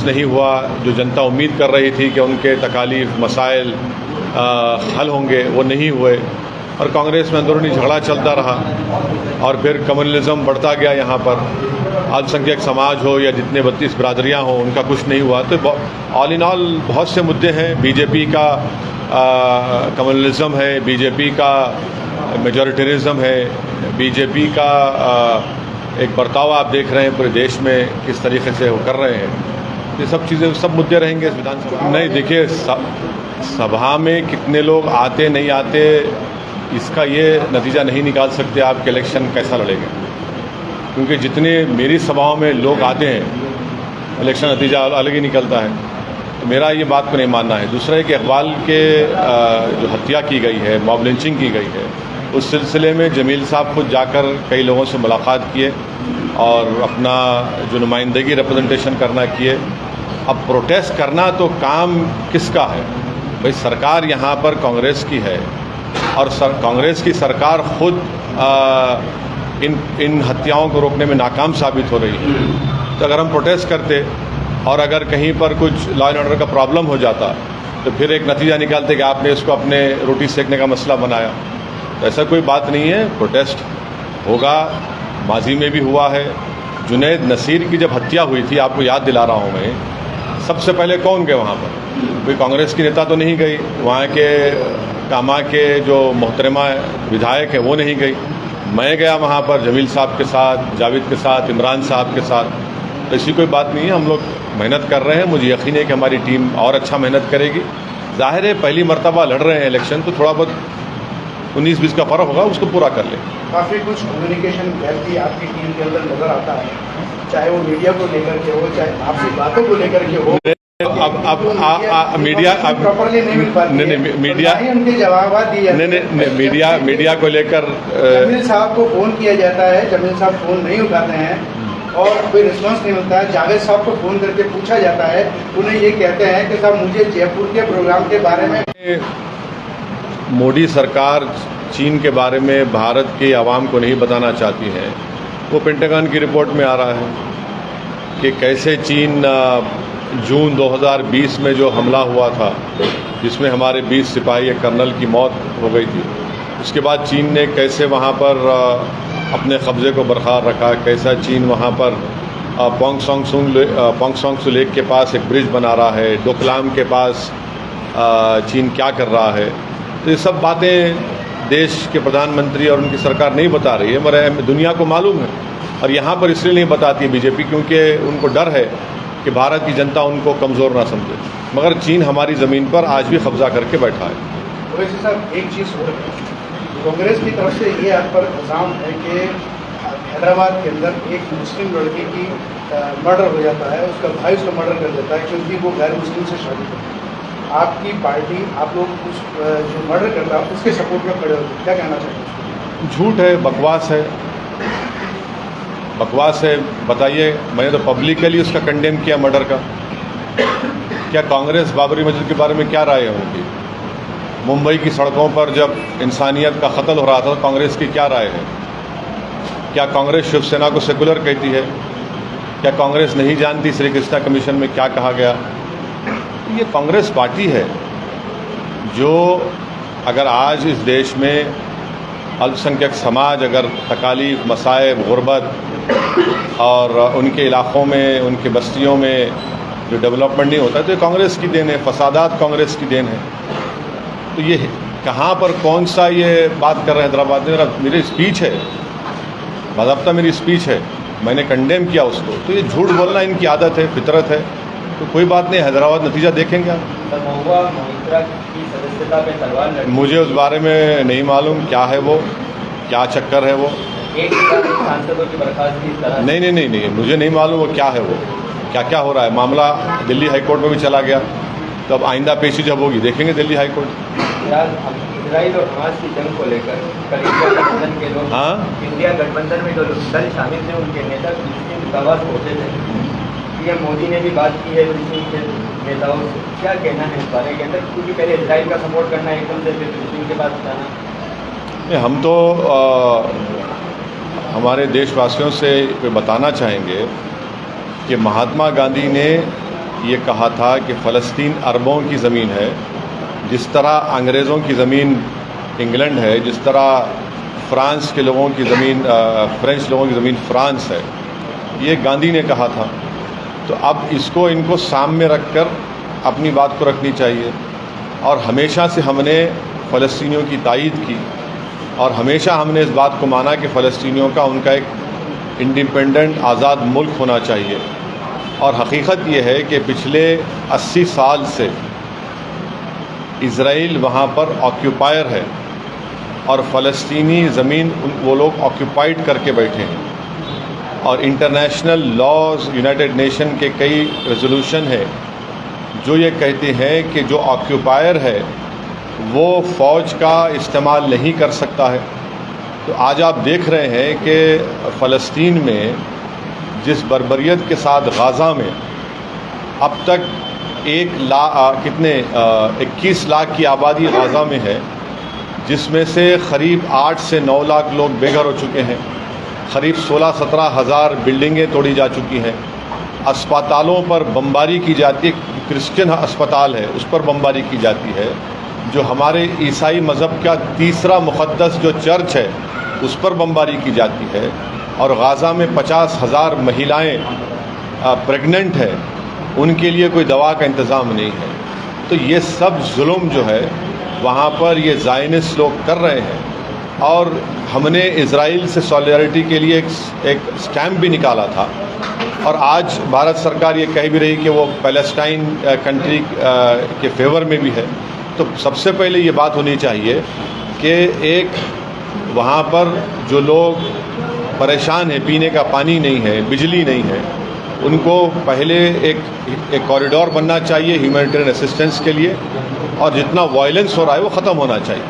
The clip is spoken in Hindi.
कुछ नहीं हुआ। जो जनता उम्मीद कर रही थी कि उनके तकालीफ मसाइल हल होंगे, वो नहीं हुए और कांग्रेस में अंदरूनी झगड़ा चलता रहा और फिर कम्युनलिज्म बढ़ता गया। यहाँ पर अल्पसंख्यक समाज हो या जितने 32 बिरादरियाँ हों, उनका कुछ नहीं हुआ। तो ऑल इन ऑल बहुत से मुद्दे हैं। बीजेपी का कम्युनलिज्म है, बीजेपी का मेजॉरिटेरिज्म है, बीजेपी का एक बर्ताव आप देख रहे हैं पूरे देश में किस तरीके से वो कर रहे हैं। ये सब चीज़ें, सब मुद्दे रहेंगे इस विधानसभा। नहीं, देखिए सभा में कितने लोग आते नहीं आते, इसका ये नतीजा नहीं निकाल सकते आप कि इलेक्शन कैसा लड़ेगा, क्योंकि जितने मेरी सभाओं में लोग आते हैं इलेक्शन नतीजा अलग ही निकलता है। तो मेरा ये बात को नहीं मानना है। दूसरा है कि इकबाल के जो हत्या की गई है, मॉब लिंचिंग की गई है, उस सिलसिले में जमील साहब खुद जाकर कई लोगों से मुलाकात किए और अपना जो नुमाइंदगी रिप्रेजेंटेशन करना किए। अब प्रोटेस्ट करना तो काम किसका है भाई? सरकार यहाँ पर कांग्रेस की है और कांग्रेस की सरकार खुद इन हत्याओं को रोकने में नाकाम साबित हो रही है। तो अगर हम प्रोटेस्ट करते और अगर कहीं पर कुछ लॉ एंड ऑर्डर का प्रॉब्लम हो जाता तो फिर एक नतीजा निकालते कि आपने इसको अपने रोटी सेकने का मसला बनाया। तो ऐसा कोई बात नहीं है, प्रोटेस्ट होगा, माजी में भी हुआ है। जुनैद नसीर की जब हत्या हुई थी, आपको याद दिला रहा हूँ मैं, सबसे पहले कौन गए वहाँ पर? कोई कांग्रेस की नेता तो नहीं गई, वहाँ के कामा के जो मोहतरमा विधायक हैं वो नहीं गई। मैं गया वहाँ पर जमील साहब के साथ, जावेद के साथ, इमरान साहब के साथ। तो ऐसी कोई बात नहीं है, हम लोग मेहनत कर रहे हैं। मुझे यकीन है कि हमारी टीम और अच्छा मेहनत करेगी। जाहिर है पहली मर्तबा लड़ रहे हैं इलेक्शन, तो थोड़ा बहुत 19-20 का फ़र्क होगा, उसको पूरा कर ले। काफ़ी कुछ कम्युनिकेशन गैप भी आपकी टीम के अंदर नज़र आता है, चाहे वो मीडिया को लेकर के हो, चाहे आपसी बातों को लेकर के हो। अब मीडिया प्रॉपर्ली नहीं मिल पाती है, नहीं मीडिया उनके जवाब दिए नहीं मीडिया को लेकर जमील साहब को फ़ोन किया जाता है, जमील साहब फ़ोन नहीं उठाते हैं और कोई रिस्पॉन्स नहीं मिलता है। जावेद साहब को फ़ोन करके पूछा जाता है, उन्हें ये कहते हैं कि साहब मुझे जयपुर के प्रोग्राम के बारे में। मोदी सरकार चीन के बारे में भारत के आवाम को नहीं बताना चाहती है। वो पेंटागन की रिपोर्ट में आ रहा है कि कैसे चीन जून 2020 में जो हमला हुआ था, जिसमें हमारे 20 सिपाही एक कर्नल की मौत हो गई थी, उसके बाद चीन ने कैसे वहाँ पर अपने कब्ज़े को बरकरार रखा, कैसा चीन वहाँ पर पोंगसोंग सू लेक के पास एक ब्रिज बना रहा है, डोकलाम के पास चीन क्या कर रहा है। तो ये सब बातें देश के प्रधानमंत्री और उनकी सरकार नहीं बता रही है, मगर दुनिया को मालूम है। और यहाँ पर इसलिए नहीं बताती है बीजेपी, क्योंकि उनको डर है कि भारत की जनता उनको कमज़ोर ना समझे। मगर चीन हमारी ज़मीन पर आज भी कब्जा करके बैठा है। वैसे साहब एक चीज़ हो रही है, कांग्रेस की तरफ से ये आप पर इल्ज़ाम है कि हैदराबाद के अंदर एक मुस्लिम लड़की की मर्डर हो जाता है, उसका भाई उसका मर्डर कर देता है क्योंकि वो गैर मुस्लिम से शादी करती है। आपकी पार्टी, आप लोग उस जो मर्डर करता है उसके सपोर्ट में खड़े होते, क्या कहना चाहिए? झूठ है, बकवास है, बकवास है। बताइए, मैंने तो पब्लिकली उसका कंडेम किया मर्डर का। क्या कांग्रेस बाबरी मस्जिद के बारे में क्या राय है उनकी? मुंबई की सड़कों पर जब इंसानियत का कत्ल हो रहा था तो कांग्रेस की क्या राय है? क्या कांग्रेस शिवसेना को सेकुलर कहती है? क्या कांग्रेस नहीं जानती श्री कृष्णा कमीशन में क्या कहा गया? ये कांग्रेस पार्टी है जो, अगर आज इस देश में अल्पसंख्यक समाज अगर तकालीफ, मसाइब, गुर्बत और उनके इलाक़ों में, उनके बस्तियों में जो डेवलपमेंट नहीं होता है, तो ये कांग्रेस की देन है, फसादात कांग्रेस की देन है। तो ये कहाँ पर कौन सा ये बात कर रहे हैं हैदराबाद में? मेरी स्पीच है, बाज़ाब्ता मेरी स्पीच है, मैंने कंडेम किया उसको। तो ये झूठ बोलना इनकी आदत है, फितरत है। तो कोई बात नहीं, हैदराबाद नतीजा देखेंगे। मुझे उस बारे में नहीं मालूम क्या है वो, क्या चक्कर है वो। नहीं, मुझे नहीं मालूम वो क्या है, वो क्या क्या हो रहा है। मामला दिल्ली हाई कोर्ट में भी चला गया, तो अब आइंदा पेशी जब होगी देखेंगे दिल्ली हाई कोर्ट। इजराइल और हमास की जंग को लेकर गठबंधन के लोग, इंडिया गठबंधन में जो दल शामिल थे उनके नेता फिलिस्तीन प्रवास पहुंचे थे। पीएम मोदी ने भी बात की है फिलिस्तीन के नेताओं से, क्या कहना है इस बारे के अंदर? क्योंकि पहले इजराइल का सपोर्ट करना है एकदम से, फिर फिलिस्तीन के पास जाना। हम तो हमारे देशवासियों से बताना चाहेंगे कि महात्मा गांधी ने ये कहा था कि फ़लस्तीन अरबों की ज़मीन है, जिस तरह अंग्रेज़ों की ज़मीन इंग्लैंड है, जिस तरह फ्रांस के लोगों की ज़मीन फ्रेंच लोगों की ज़मीन फ्रांस है, ये गांधी ने कहा था। तो अब इसको इनको सामने रखकर अपनी बात को रखनी चाहिए। और हमेशा से हमने फ़लस्तीनियों की तायीद की और हमेशा हमने इस बात को माना कि फ़लस्तीनियों का उनका एक इंडिपेंडेंट आज़ाद मुल्क होना चाहिए। और हकीकत ये है कि पिछले 80 साल से इज़राइल वहाँ पर ऑक्यूपायर है और फ़लस्तीनी ज़मीन वो लोग ऑक्यूपाइड करके बैठे हैं। और इंटरनेशनल लॉज़, यूनाइटेड नेशन के कई रेजोल्यूशन है जो ये कहते हैं कि जो ऑक्यूपायर है वो फ़ौज का इस्तेमाल नहीं कर सकता है। तो आज आप देख रहे हैं कि फ़लस्तीन में जिस बर्बरियत के साथ गाज़ा में अब तक 21 लाख की आबादी गाज़ा में है, जिसमें से करीब 8 से 9 लाख लोग बेघर हो चुके हैं, करीब 16-17 हज़ार बिल्डिंगें तोड़ी जा चुकी हैं, अस्पतालों पर बमबारी की जाती है, क्रिश्चियन अस्पताल है उस पर बमबारी की जाती है, जो हमारे ईसाई मज़हब का तीसरा मुक़द्दस जो चर्च है उस पर बमबारी की जाती है। और गाज़ा में 50,000 महिलाएं प्रेग्नेंट है, उनके लिए कोई दवा का इंतज़ाम नहीं है। तो ये सब जुल्म जो है वहाँ पर ये ज़ायनिस्ट लोग कर रहे हैं। और हमने इज़राइल से सॉलिडारिटी के लिए एक स्टैम्प भी निकाला था। और आज भारत सरकार ये कह भी रही कि वो पैलेस्टाइन कंट्री के फेवर में भी है। तो सबसे पहले ये बात होनी चाहिए कि एक वहाँ पर जो लोग परेशान हैं, पीने का पानी नहीं है, बिजली नहीं है, उनको पहले एक कॉरिडोर बनना चाहिए ह्यूमैनिटेरियन असिस्टेंस के लिए, और जितना वायलेंस हो रहा है वो ख़त्म होना चाहिए।